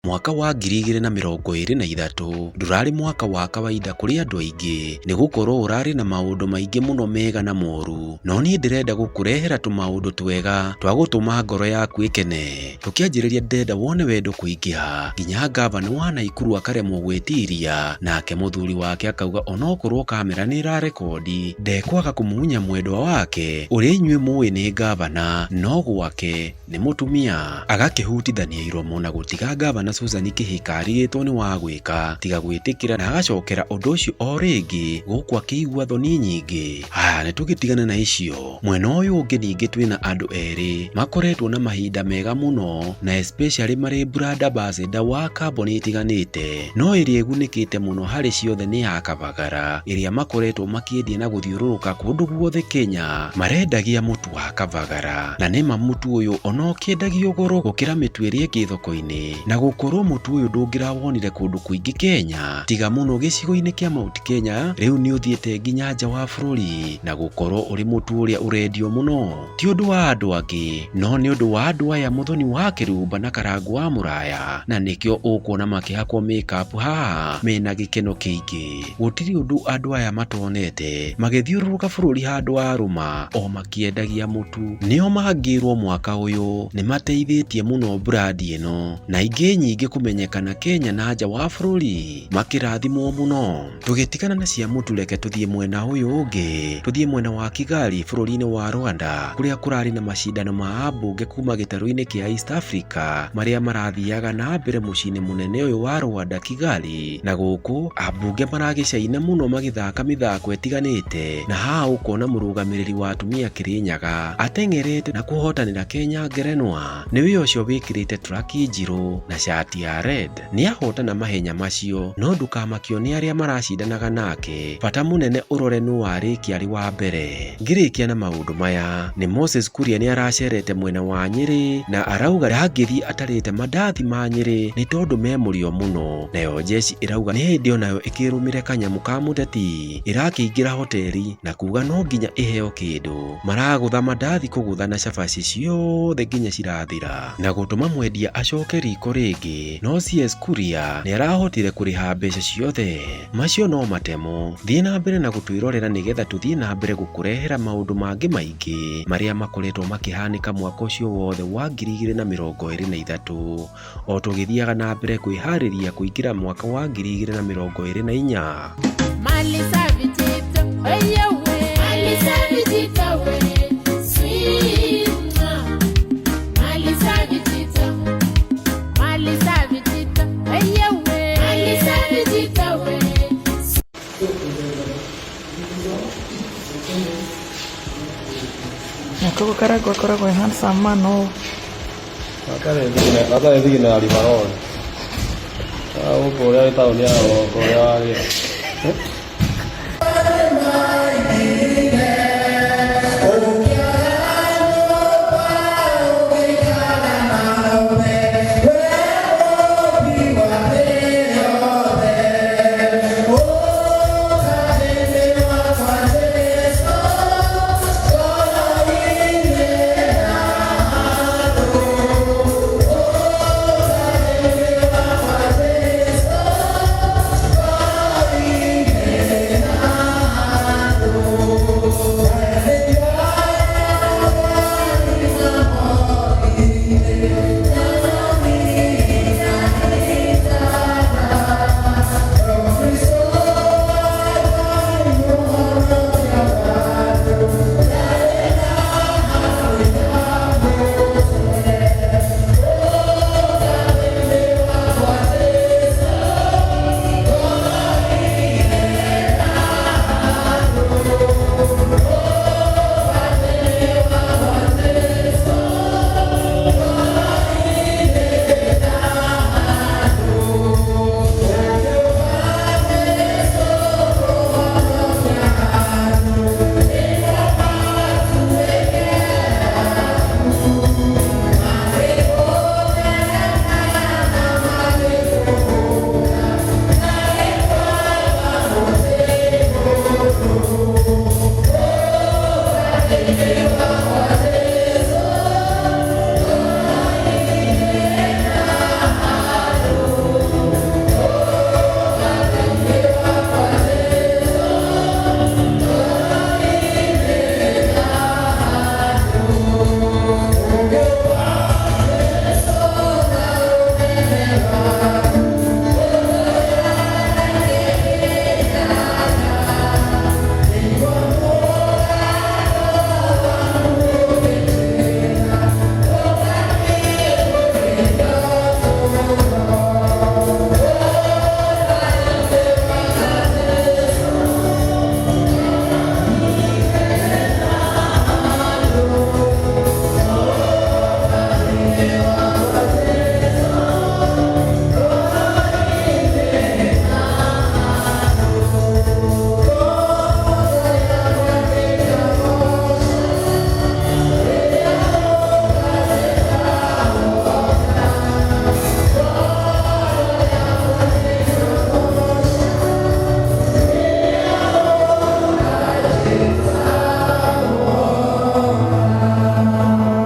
Mwaka wa 2023 ndurari mwaka wa kawaida kuri andu aingi ni gukorwo urari na maundu maingi muno mega na moru, no ni ndirenda gukurehera tu maundu twega twa gutuma ngoro yaku ikene. Tukianjiriria ndenda wone wendo kuingiha nginya gavana wa Naikuru akaremwo gwitiria, nake muthuri wake akauga onokorwo kamera ni irarekodi ndekwaga kumunya mwendwa wake uria inyue muwi ni gavana no gwake ni mutumia. Agakihutithania iromo na gutiga gavana Susan Kihika aritwo ni wa gwika tiga gwitikira na agacokera undu ucio o ringi guku akiigua thoni nyingi. Ni tugitigana na icio, mwena uyu ungi ningi twina andu eri makoretwo na mahinda mega muno, na especially mari brand ambassador wa kambuni itiganite, no iria igunikite muno hari ciothe ni ya Kavagara iria makoretwo makiendia na guthiururuka kundu guothe Kenya. Marendagia mutu wa Kavagara, na nima mutu uyu ono kiendagio goro gukira mitu iria ingi thoko-ini, na gukorwo mutu uyu ndungirawonire kundu kuingi Kenya tiga muno gicigo-ini kia Mount Kenya, riu ni uthiete nginya nja wa bururi na gukorwo uri mutu uria urendio muno. Ti undu wa andu angi, no ni undu wa andu aya muthoni wa Kirumba na Karangu wa Muraya, na nikio ukuona makihakwo makeup haha mena gikeno kiingi. Gutiri undu andu aya matonete magithiururuka bururi handu aruma o makiendagia mutu. Nio mangirwo mwaka uyu ni mateithitie muno brand ino na ingi nyingi kumenyekana Kenya na nja wa bururi, makirathimwo muno. Tugitigana na cia mutu, reke tuthie mwena uyu ungi, tuthie mwena wa Kigali bururi-ini wa Rwanda kuria kurari na mashindano ma ambunge kuma gitaru-ini kia East Africa maria marathiaga na mbere mucini munene uyu wa Rwanda Kigali, na guku ambunge maragicaina muno magithaka mithako etiganite. Na haha ukona murugamiriri wa atumia Kirinyaga ateng'erete na kuhotanira Kenya ngerenwa, niwe ucio wikirite traki njiru na shati ya red. Ni ahotana mahenya macio, no ndukamakio ni aria maracindanaga nake, bata munene urore nu wariki ari wa mbere. Ngirikia na maundu maya, ni Moses Kuria ni aracerete mwena wa Nyeri na arauga rangithi atarite mandathi ma Nyeri ni tondu me murio muno, nayo jeshi irauga ni hindi onayo ikirumire kanyamu ka muteti irakiingira hoteli na kuga no nginya iheo kindu. Maragutha mandathi kugutha na cabaci ciothe nginya cirathira na gutuma mwendia acoke riko ringi, no CS Kuria ni arahotire kuriha mbeca ciothe macio no matemo. Thie na mbere na gutwirorera nigetha tuthie na mbere gukurehera maundu mangi maingi maria makoretwo makihanika mwaka ucio wothe wa 2023 o tugithiaga na mbere kwihariria kuingira mwaka wa 2024. Mali savitita wewe, mali savitita wewe, sweet mali savitita, mali savitita wewe, mali savitita wewe. Tuko Karagwe handsome mano. Akare thina ali maroni. Uko ria tauni yao ko ria